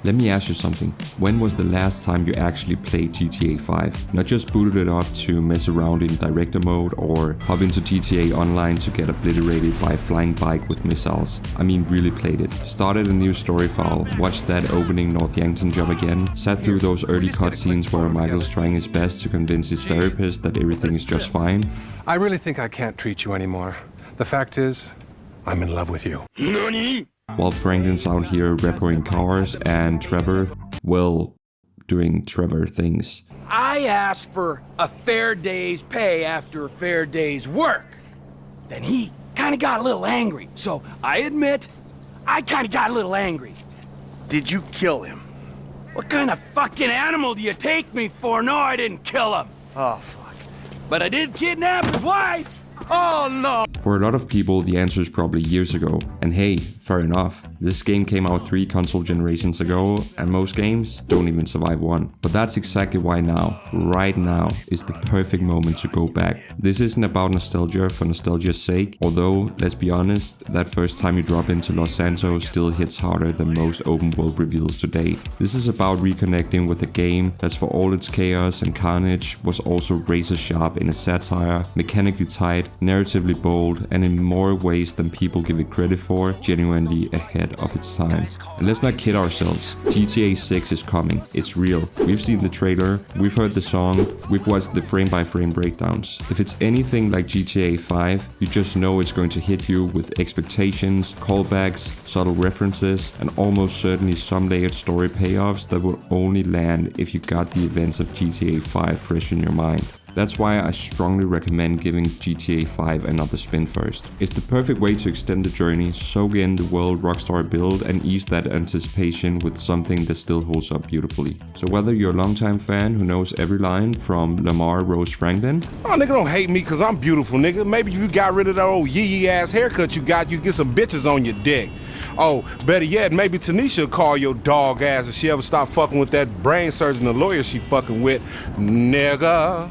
Let me ask you something. When was the last time you actually played GTA 5? Not just booted it up to mess around in director mode or hop into GTA Online to get obliterated by a flying bike with missiles. I mean really played it. Started a new story file, watched that opening North Yankton job again, sat through those early cutscenes where Michael's trying his best to convince his therapist that everything is just fine. I really think I can't treat you anymore. The fact is, I'm in love with you. NANI? While Franklin's out here repoing cars and Trevor, well, doing Trevor things. I asked for a fair day's pay after a fair day's work. Then he kind of got a little angry. So I admit, I kind of got a little angry. Did you kill him? What kind of fucking animal do you take me for? No, I didn't kill him. Oh, fuck. But I did kidnap his wife. Oh, no. For a lot of people, the answer is probably years ago. And hey, fair enough. This game came out 3 console generations ago, and most games don't even survive one. But that's exactly why now, right now, is the perfect moment to go back. This isn't about nostalgia for nostalgia's sake, although, let's be honest, that first time you drop into Los Santos still hits harder than most open world reveals to date. This is about reconnecting with a game that's, for all its chaos and carnage, was also razor sharp in a satire, mechanically tight, narratively bold, and in more ways than people give it credit for, genuinely ahead of its time. And let's not kid ourselves, GTA 6 is coming, it's real. We've seen the trailer, we've heard the song, we've watched the frame-by-frame breakdowns. If it's anything like GTA 5, you just know it's going to hit you with expectations, callbacks, subtle references, and almost certainly some layered story payoffs that will only land if you got the events of GTA 5 fresh in your mind. That's why I strongly recommend giving GTA 5 another spin first. It's the perfect way to extend the journey, soak in the world Rockstar built, and ease that anticipation with something that still holds up beautifully. So whether you're a longtime fan who knows every line from Lamar Rose Franklin... Oh, nigga, don't hate me cause I'm beautiful, nigga. Maybe if you got rid of that old yee-yee ass haircut you got, you get some bitches on your dick. Oh, better yet, maybe Tanisha will call your dog ass if she ever stop fucking with that brain surgeon or lawyer she fucking with, nigga.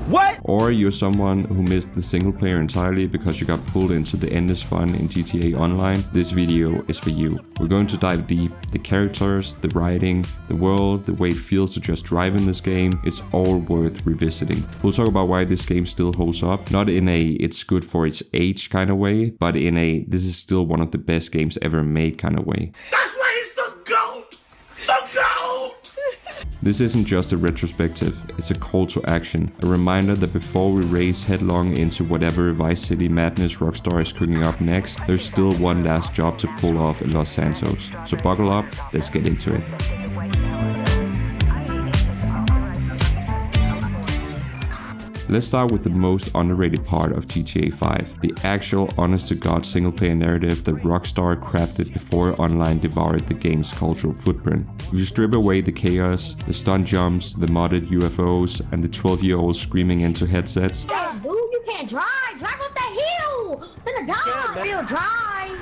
What? Or you're someone who missed the single player entirely because you got pulled into the endless fun in GTA Online, this video is for you. We're going to dive deep. The characters, the writing, the world, the way it feels to just drive in this game, it's all worth revisiting. We'll talk about why this game still holds up, not in a it's good for its age kind of way, but in a this is still one of the best games ever made kind of way. That's why he's the GOAT! The GOAT! This isn't just a retrospective, it's a call to action, a reminder that before we race headlong into whatever Vice City madness Rockstar is cooking up next, there's still one last job to pull off in Los Santos. So buckle up, let's get into it. Let's start with the most underrated part of GTA 5, the actual honest-to-God single-player narrative that Rockstar crafted before Online devoured the game's cultural footprint. If you strip away the chaos, the stunt jumps, the modded UFOs, and the 12-year-olds screaming into headsets, yeah, dude, you can't drive! Drive up the hill! Then the dog will drive!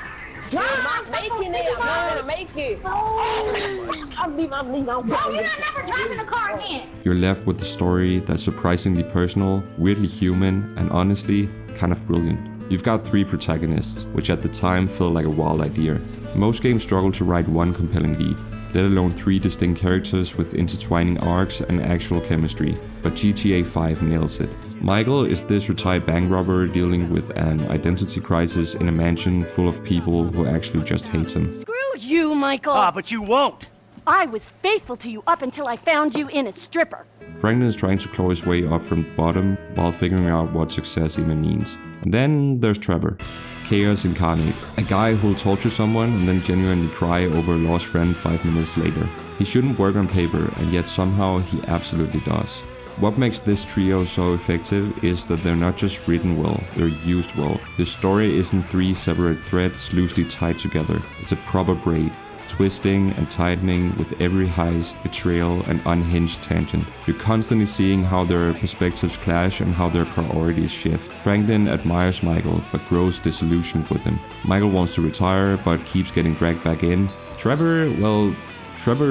I'm making it. I'm gonna make it. I'm leaving. Oh, you're not never driving a car again! you're left with a story that's surprisingly personal, weirdly human, and honestly, kind of brilliant. You've got 3 protagonists, which at the time felt like a wild idea. Most games struggle to write one compelling lead, let alone 3 distinct characters with intertwining arcs and actual chemistry, but GTA 5 nails it. Michael is this retired bank robber dealing with an identity crisis in a mansion full of people who actually just hates him. Screw you, Michael! Ah, but you won't! I was faithful to you up until I found you in a stripper. Franklin is trying to claw his way up from the bottom while figuring out what success even means. And then there's Trevor, chaos incarnate, a guy who'll torture someone and then genuinely cry over a lost friend 5 minutes later. He shouldn't work on paper, and yet somehow he absolutely does. What makes this trio so effective is that they're not just written well, they're used well. The story isn't 3 separate threads loosely tied together, it's a proper braid, twisting and tightening with every heist, betrayal, and unhinged tangent. You're constantly seeing how their perspectives clash and how their priorities shift. Franklin admires Michael, but grows disillusioned with him. Michael wants to retire, but keeps getting dragged back in. Trevor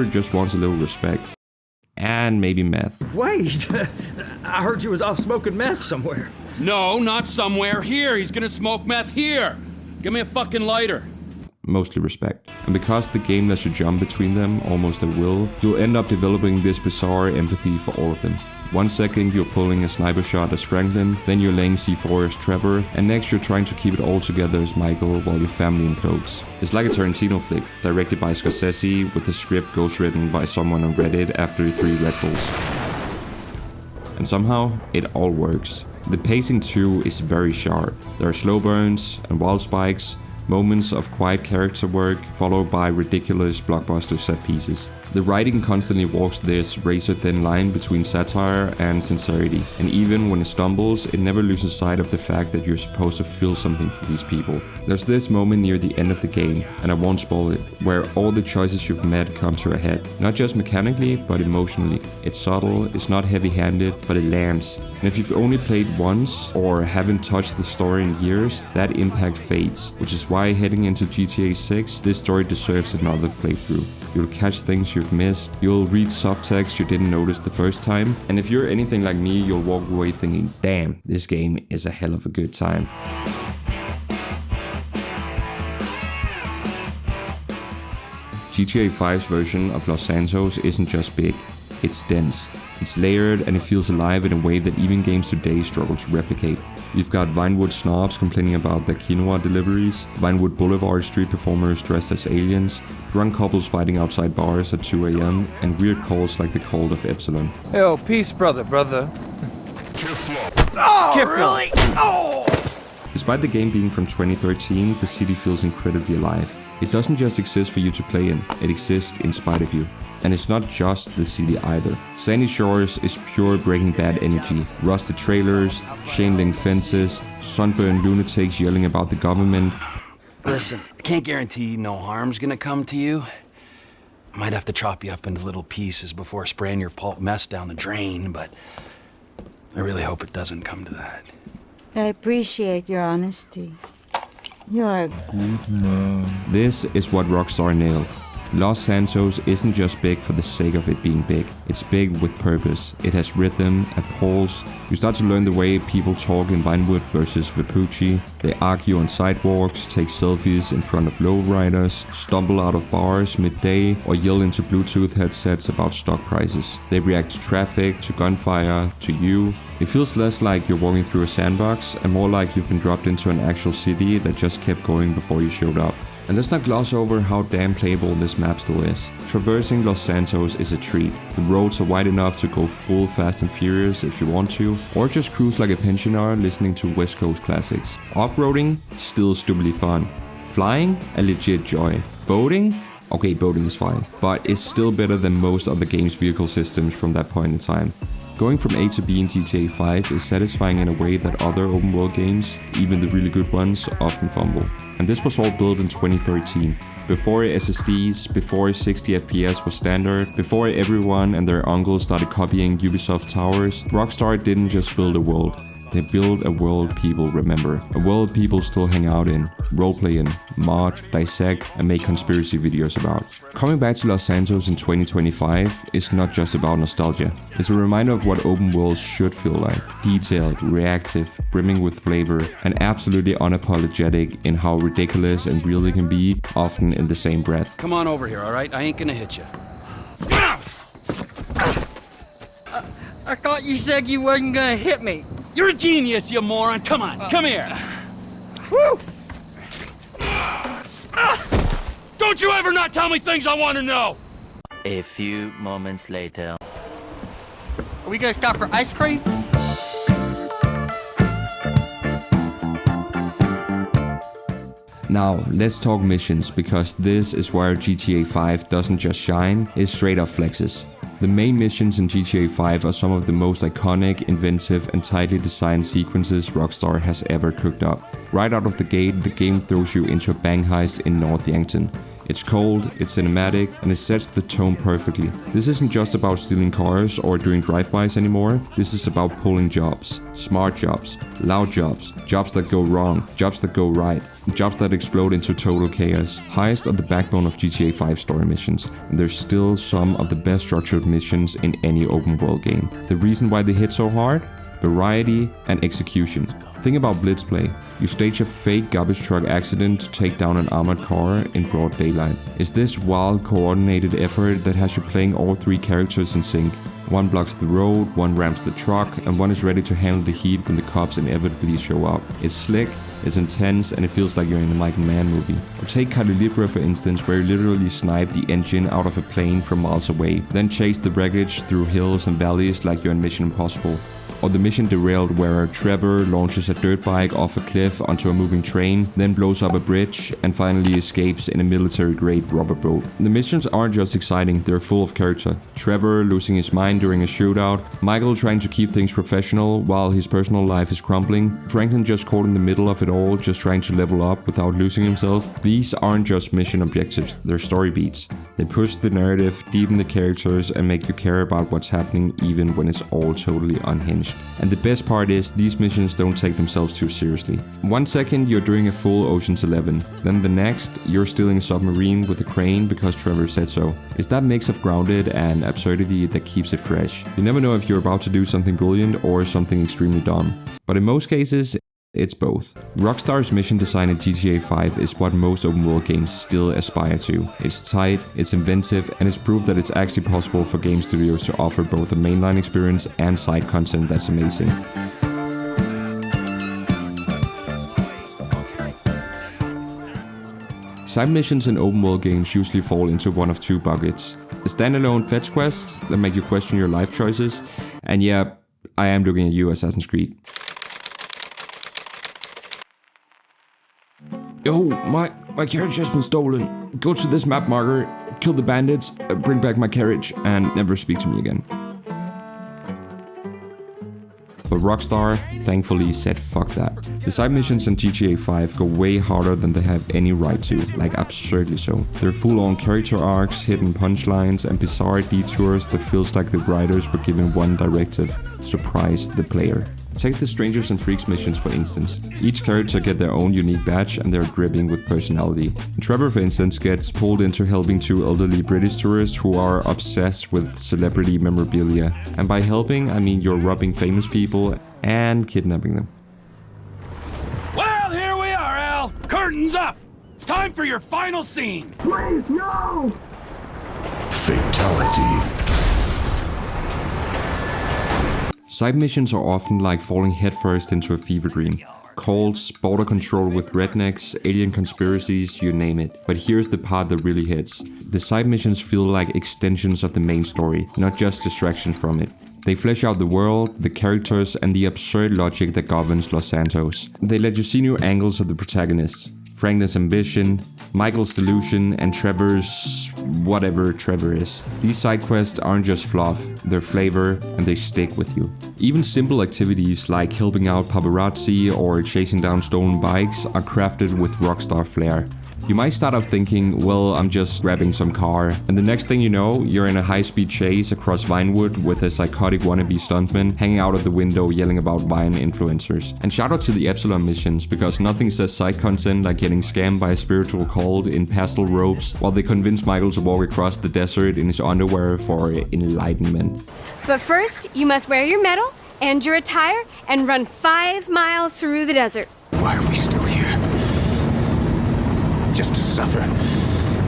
just wants a little respect. And maybe meth. Wait, I heard you was off smoking meth somewhere. No, not somewhere. Here. He's gonna smoke meth here. Give me a fucking lighter. mostly respect. And because the game lets you jump between them almost at will, you'll end up developing this bizarre empathy for all of them. 1 second you're pulling a sniper shot as Franklin, then you're laying C4 as Trevor, and next you're trying to keep it all together as Michael while your family implodes. It's like a Tarantino flick, directed by Scorsese, with the script ghostwritten by someone on Reddit after 3 Red Bulls. And somehow, it all works. The pacing too is very sharp. There are slow burns and wild spikes, moments of quiet character work, followed by ridiculous blockbuster set pieces. The writing constantly walks this razor-thin line between satire and sincerity, and even when it stumbles, it never loses sight of the fact that you're supposed to feel something for these people. There's this moment near the end of the game, and I won't spoil it, where all the choices you've made come to a head. Not just mechanically, but emotionally. It's subtle, it's not heavy-handed, but it lands. And if you've only played once, or haven't touched the story in years, that impact fades, which is why heading into GTA 6, this story deserves another playthrough. You'll catch things you've missed, you'll read subtext you didn't notice the first time, and if you're anything like me, you'll walk away thinking, damn, this game is a hell of a good time. GTA 5's version of Los Santos isn't just big, it's dense. It's layered and it feels alive in a way that even games today struggle to replicate. You've got Vinewood snobs complaining about their quinoa deliveries, Vinewood Boulevard street performers dressed as aliens, drunk couples fighting outside bars at 2 AM, and weird calls like the cult of Epsilon. Yo, peace, brother. Oh, really? Oh! Despite the game being from 2013, the city feels incredibly alive. It doesn't just exist for you to play in, it exists in spite of you. And it's not just the city either. Sandy Shores is pure Breaking Bad energy. Rusted trailers, chain-link fences, sunburned lunatics yelling about the government. Listen, I can't guarantee no harm's gonna come to you. I might have to chop you up into little pieces before spraying your pulp mess down the drain, but I really hope it doesn't come to that. I appreciate your honesty. You're a good man. This is what Rockstar nailed. Los Santos isn't just big for the sake of it being big. It's big with purpose. It has rhythm, a pulse. You start to learn the way people talk in Vinewood versus Vespucci. They argue on sidewalks, take selfies in front of lowriders, stumble out of bars midday, or yell into Bluetooth headsets about stock prices. They react to traffic, to gunfire, to you. It feels less like you're walking through a sandbox and more like you've been dropped into an actual city that just kept going before you showed up. And let's not gloss over how damn playable this map still is. Traversing Los Santos is a treat. The roads are wide enough to go full Fast and Furious if you want to, or just cruise like a pensioner listening to West Coast classics. Off-roading? Still stupidly fun. Flying? A legit joy. Boating? Okay, boating is fine, but it's still better than most of the game's vehicle systems from that point in time. Going from A to B in GTA 5 is satisfying in a way that other open world games, even the really good ones, often fumble. And this was all built in 2013, before SSDs, before 60 FPS was standard, before everyone and their uncle started copying Ubisoft towers. Rockstar didn't just build a world. They build a world people remember. A world people still hang out in, roleplay in, mod, dissect, and make conspiracy videos about. Coming back to Los Santos in 2025 is not just about nostalgia. It's a reminder of what open worlds should feel like. Detailed, reactive, brimming with flavor, and absolutely unapologetic in how ridiculous and real they can be, often in the same breath. Come on over here, alright? I ain't gonna hit you. I thought you said you wasn't gonna hit me. You're a genius, you moron! Come on, come here! Woo! Don't you ever not tell me things I want to know! A few moments later. Are we gonna stop for ice cream? Now, let's talk missions, because this is where GTA 5 doesn't just shine, it straight up flexes. The main missions in GTA 5 are some of the most iconic, inventive, and tightly designed sequences Rockstar has ever cooked up. Right out of the gate, the game throws you into a bank heist in North Yankton. It's cold, it's cinematic, and it sets the tone perfectly. This isn't just about stealing cars or doing drive-bys anymore. This is about pulling jobs. Smart jobs, loud jobs, jobs that go wrong, jobs that go right, jobs that explode into total chaos. Heists are the backbone of GTA 5 story missions, and they're still some of the best structured missions in any open world game. The reason why they hit so hard? Variety and execution. Think about Blitzplay. You stage a fake garbage truck accident to take down an armored car in broad daylight. It's this wild, coordinated effort that has you playing all three characters in sync. One blocks the road, one rams the truck, and one is ready to handle the heat when the cops inevitably show up. It's slick, it's intense, and it feels like you're in a Mike and Man movie. Or take Calibre for instance, where you literally snipe the engine out of a plane from miles away, then chase the wreckage through hills and valleys like you're in Mission Impossible. Or the Mission Derailed, where Trevor launches a dirt bike off a cliff onto a moving train, then blows up a bridge, and finally escapes in a military-grade rubber boat. The missions aren't just exciting, they're full of character. Trevor losing his mind during a shootout, Michael trying to keep things professional while his personal life is crumbling, Franklin just caught in the middle of it all, just trying to level up without losing himself. These aren't just mission objectives, they're story beats. They push the narrative, deepen the characters, and make you care about what's happening even when it's all totally unhinged. And the best part is, these missions don't take themselves too seriously. 1 second you're doing a full Ocean's 11, then the next you're stealing a submarine with a crane because Trevor said so. It's that mix of grounded and absurdity that keeps it fresh. You never know if you're about to do something brilliant or something extremely dumb. But in most cases, it's both. Rockstar's mission design in GTA 5 is what most open world games still aspire to. It's tight, it's inventive, and it's proof that it's actually possible for game studios to offer both a mainline experience and side content that's amazing. Side missions in open world games usually fall into one of two buckets. A standalone fetch quests that make you question your life choices, and yeah, I am looking at you, Assassin's Creed. Yo, my carriage has been stolen. Go to this map marker, kill the bandits, bring back my carriage, and never speak to me again. But Rockstar, thankfully, said fuck that. The side missions in GTA 5 go way harder than they have any right to, like absurdly so. They're full-on character arcs, hidden punchlines, and bizarre detours that feels like the writers were given one directive: surprise the player. Take the Strangers and Freaks missions for instance. Each character get their own unique badge and they're dripping with personality. Trevor, for instance, gets pulled into helping two elderly British tourists who are obsessed with celebrity memorabilia. And by helping, I mean you're robbing famous people and kidnapping them. Well, here we are, Al! Curtains up! It's time for your final scene! Please, no! Fatality. Side missions are often like falling headfirst into a fever dream. Cults, border control with rednecks, alien conspiracies, you name it. But here's the part that really hits. The side missions feel like extensions of the main story, not just distractions from it. They flesh out the world, the characters, and the absurd logic that governs Los Santos. They let you see new angles of the protagonists. Franklin's ambition, Michael's delusion, and Trevor's whatever Trevor is. These side quests aren't just fluff, they're flavor, and they stick with you. Even simple activities like helping out paparazzi or chasing down stolen bikes are crafted with Rockstar flair. You might start off thinking, well, I'm just grabbing some car, and the next thing you know, you're in a high-speed chase across Vinewood with a psychotic wannabe stuntman hanging out of the window yelling about Vine influencers. And shout out to the Epsilon missions, because nothing says side content like getting scammed by a spiritual cult in pastel robes while they convince Michael to walk across the desert in his underwear for enlightenment. But first, you must wear your medal and your attire and run 5 miles through the desert. Why are we still here? Just to suffer.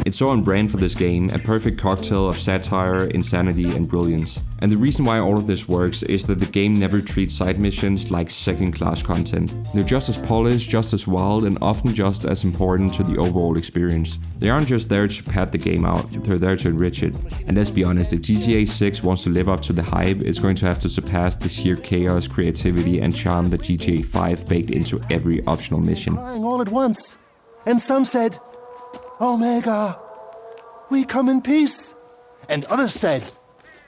It's so on brand for this game, a perfect cocktail of satire, insanity, and brilliance. And the reason why all of this works is that the game never treats side missions like second-class content. They're just as polished, just as wild, and often just as important to the overall experience. They aren't just there to pad the game out, they're there to enrich it. And let's be honest, if GTA 6 wants to live up to the hype, it's going to have to surpass the sheer chaos, creativity, and charm that GTA 5 baked into every optional mission. All at once. And some said, Omega, we come in peace. And others said,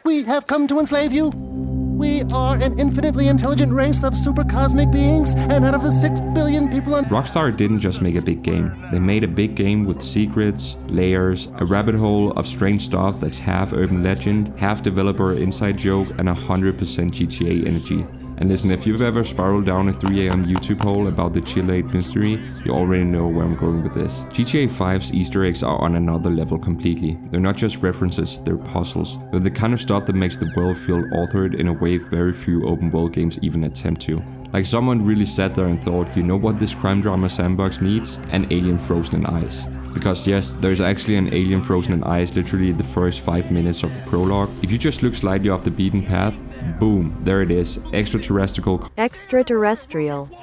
we have come to enslave you. We are an infinitely intelligent race of super cosmic beings, and out of the 6 billion people on... Rockstar didn't just make a big game. They made a big game with secrets, layers, a rabbit hole of strange stuff that's half urban legend, half developer inside joke, and 100% GTA energy. And listen, if you've ever spiraled down a 3 AM YouTube hole about the Chile mystery, you already know where I'm going with this. GTA 5's Easter eggs are on another level completely. They're not just references, they're puzzles. They're the kind of stuff that makes the world feel authored in a way very few open world games even attempt to. Like someone really sat there and thought, you know what this crime drama sandbox needs? An alien frozen in ice. Because yes, there's actually an alien frozen in ice literally the first 5 minutes of the prologue. If you just look slightly off the beaten path, boom, there it is. Extraterrestrial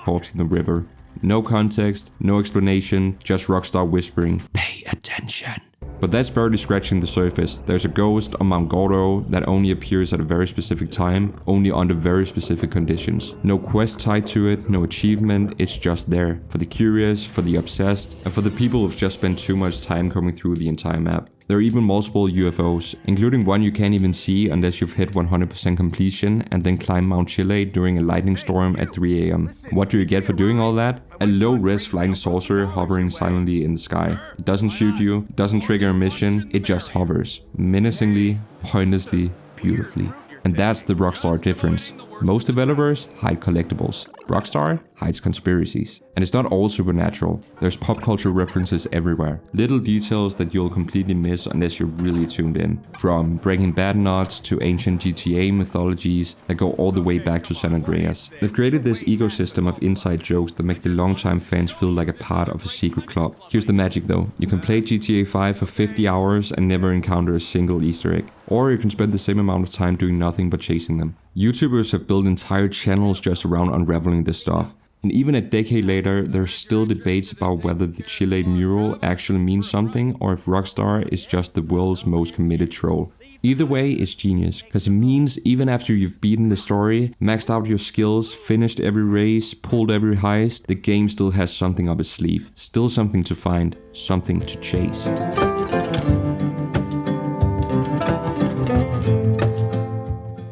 corpse in the river. No context, no explanation, just Rockstar whispering, pay attention. But that's barely scratching the surface. There's a ghost on Mount Gordo that only appears at a very specific time, only under very specific conditions. No quest tied to it, no achievement, it's just there. For the curious, for the obsessed, and for the people who've just spent too much time coming through the entire map. There are even multiple UFOs, including one you can't even see unless you've hit 100% completion and then climb Mount Chile during a lightning storm at 3 AM. What do you get for doing all that? A low-res flying saucer hovering silently in the sky. It doesn't shoot you, doesn't trigger a mission, it just hovers. Menacingly, pointlessly, beautifully. And that's the Rockstar difference. Most developers hide collectibles. Rockstar hides conspiracies. And it's not all supernatural. There's pop culture references everywhere. Little details that you'll completely miss unless you're really tuned in. From Breaking Bad nods to ancient GTA mythologies that go all the way back to San Andreas. They've created this ecosystem of inside jokes that make the longtime fans feel like a part of a secret club. Here's the magic though. You can play GTA 5 for 50 hours and never encounter a single Easter egg. Or you can spend the same amount of time doing nothing but chasing them. YouTubers have built entire channels just around unraveling this stuff. And even a decade later, there's still debates about whether the Chile mural actually means something or if Rockstar is just the world's most committed troll. Either way, it's genius, because it means even after you've beaten the story, maxed out your skills, finished every race, pulled every heist, the game still has something up its sleeve. Still something to find, something to chase.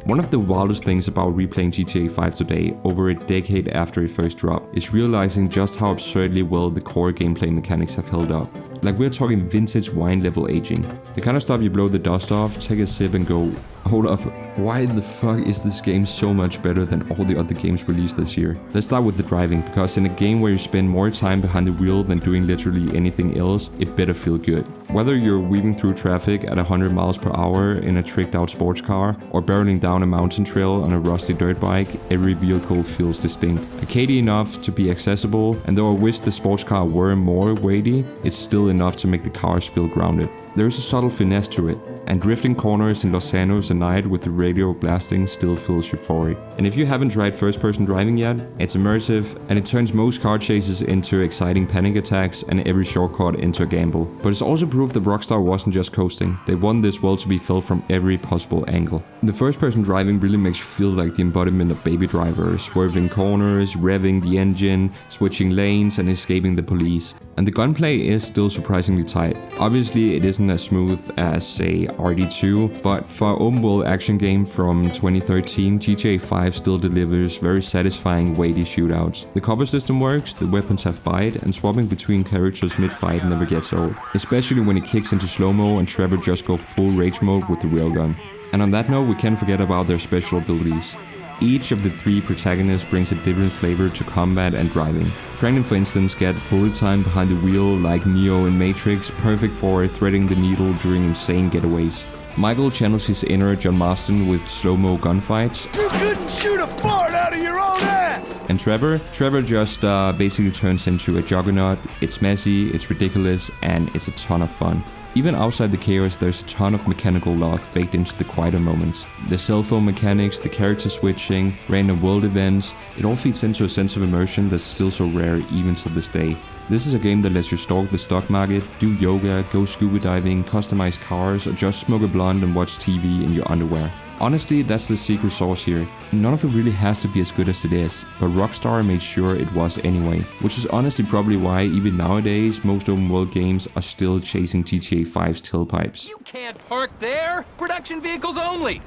One of the wildest things about replaying GTA 5 today, over a decade after it first dropped, is realizing just how absurdly well the core gameplay mechanics have held up. Like we're talking vintage wine level aging. The kind of stuff you blow the dust off, take a sip and go, hold up, why the fuck is this game so much better than all the other games released this year? Let's start with the driving, because in a game where you spend more time behind the wheel than doing literally anything else, it better feel good. Whether you're weaving through traffic at 100 miles per hour in a tricked out sports car, or barreling down a mountain trail on a rusty dirt bike, every vehicle feels distinct. Arcadey enough to be accessible, and though I wish the sports car were more weighty, it's still enough to make the cars feel grounded. There is a subtle finesse to it, and drifting corners in Los Santos at night with the radio blasting still feels euphoric. And if you haven't tried first-person driving yet, it's immersive, and it turns most car chases into exciting panic attacks and every shortcut into a gamble. But it's also proof that Rockstar wasn't just coasting, they want this world to be felt from every possible angle. The first-person driving really makes you feel like the embodiment of Baby Driver, swerving corners, revving the engine, switching lanes and escaping the police. And the gunplay is still surprisingly tight. Obviously it isn't as smooth as, say, RD2, but for an open world action game from 2013, GTA 5 still delivers very satisfying weighty shootouts. The cover system works, the weapons have bite, and swapping between characters mid-fight never gets old. Especially when it kicks into slow-mo and Trevor just goes full rage mode with the railgun. And on that note, we can't forget about their special abilities. Each of the three protagonists brings a different flavor to combat and driving. Franklin, for instance, gets bullet time behind the wheel like Neo in Matrix, perfect for threading the needle during insane getaways. Michael channels his inner John Marston with slow-mo gunfights. You couldn't shoot a fart out of your own ass! And Trevor just basically turns into a juggernaut. It's messy, it's ridiculous, and it's a ton of fun. Even outside the chaos, there's a ton of mechanical love baked into the quieter moments. The cell phone mechanics, the character switching, random world events, it all feeds into a sense of immersion that's still so rare even to this day. This is a game that lets you stalk the stock market, do yoga, go scuba diving, customize cars, or just smoke a blunt and watch TV in your underwear. Honestly, that's the secret sauce here. None of it really has to be as good as it is, but Rockstar made sure it was anyway. Which is honestly probably why even nowadays most open world games are still chasing GTA 5's tailpipes. You can't park there! Production vehicles only!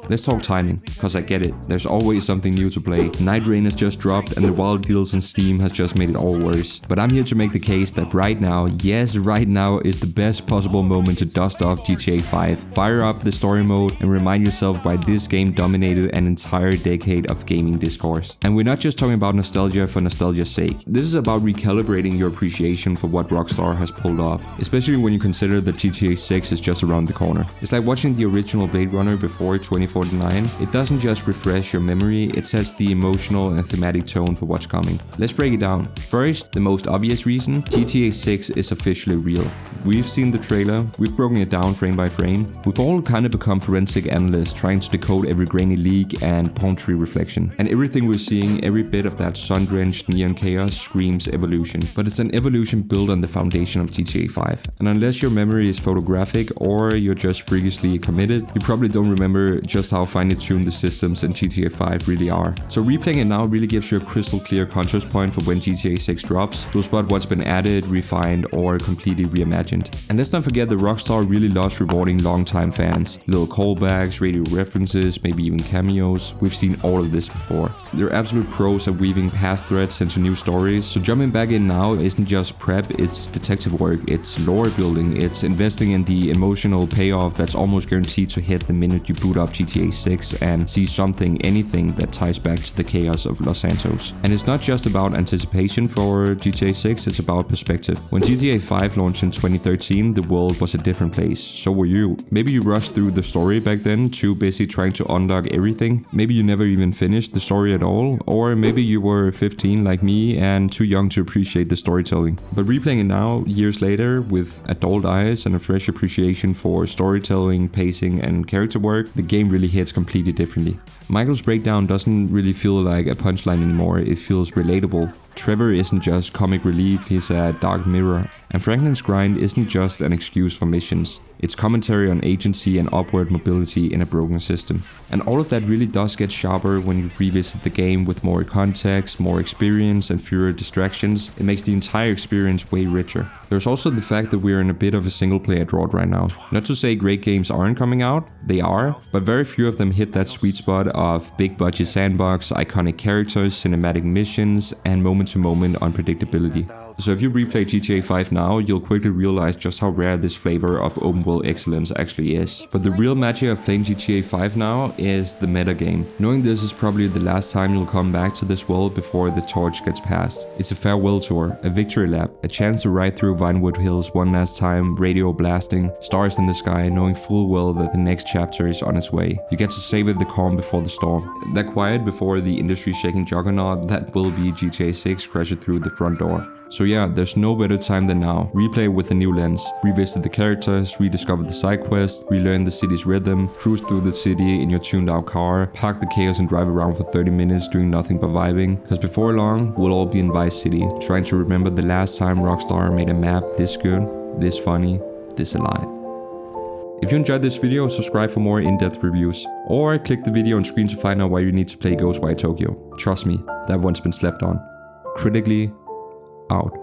Let's talk timing, cause I get it, there's always something new to play. Night Rain has just dropped and the wild deals on Steam has just made it all worse. But I'm here to make the case that right now, yes, right now is the best possible moment to dust off GTA 5. Fire up the story mode and remind yourself why this game dominated an entire decade of gaming discourse. And we're not just talking about nostalgia for nostalgia's sake. This is about recalibrating your appreciation for what Rockstar has pulled off, especially when you consider that GTA 6 is just around the corner. It's like watching the original Blade Runner before 2049. It doesn't just refresh your memory, it sets the emotional and thematic tone for what's coming. Let's break it down. First, the most obvious reason, GTA 6 is officially real. We've seen the trailer, we've broken it down frame by frame. We've all kind of become forensic analysts trying to decode every grainy leak and palm tree reflection. And everything we're seeing, every bit of that sun-drenched neon chaos screams evolution. But it's an evolution built on the foundation of GTA 5. And unless your memory is photographic or you're just freakishly committed, you probably don't remember just how finely tuned the systems in GTA 5 really are. So replaying it now really gives you a crystal clear contrast point for when GTA 6 drops. You'll spot what's been added, refined, or completely reimagined. And let's not forget that Rockstar really loves rewarding longtime fans. Little callbacks, radio references, maybe even cameos. We've seen all of this before. They're absolute pros at weaving past threads into new stories, so jumping back in now isn't just prep, it's detective work, it's lore building, it's investing in the emotional payoff that's almost guaranteed to hit the minute you boot up GTA 6 and see something, anything that ties back to the chaos of Los Santos. And it's not just about anticipation for GTA 6, it's about perspective. When GTA 5 launched in 2013, the world was a different place. So were you. Maybe you rushed through the story back then, too busy trying to unlock everything. Maybe you never even finished the story at all. Or maybe you were 15 like me and too young to appreciate the storytelling. But replaying it now, years later, with adult eyes and a fresh appreciation for storytelling, pacing and character work, the game really hits completely differently. Michael's breakdown doesn't really feel like a punchline anymore, it feels relatable. Trevor isn't just comic relief, he's a dark mirror. And Franklin's grind isn't just an excuse for missions, it's commentary on agency and upward mobility in a broken system. And all of that really does get sharper when you revisit the game with more context, more experience and fewer distractions. It makes the entire experience way richer. There's also the fact that we're in a bit of a single player drought right now. Not to say great games aren't coming out, they are, but very few of them hit that sweet spot of big budget sandbox, iconic characters, cinematic missions, and moment-to-moment unpredictability. So if you replay GTA 5 now, you'll quickly realize just how rare this flavor of open world excellence actually is. But the real magic of playing GTA 5 now is the metagame. Knowing this is probably the last time you'll come back to this world before the torch gets passed. It's a farewell tour, a victory lap, a chance to ride through Vinewood Hills one last time, radio blasting, stars in the sky, knowing full well that the next chapter is on its way. You get to savor the calm before the storm. That quiet before the industry-shaking juggernaut that will be GTA 6 crashes through the front door. So yeah, there's no better time than now. Replay with a new lens, revisit the characters, rediscover the side quests, relearn the city's rhythm, cruise through the city in your tuned out car, park the chaos and drive around for 30 minutes doing nothing but vibing. Cause before long, we'll all be in Vice City, trying to remember the last time Rockstar made a map this good, this funny, this alive. If you enjoyed this video, subscribe for more in-depth reviews, or click the video on screen to find out why you need to play Ghostwire Tokyo. Trust me, that one's been slept on. Critically out.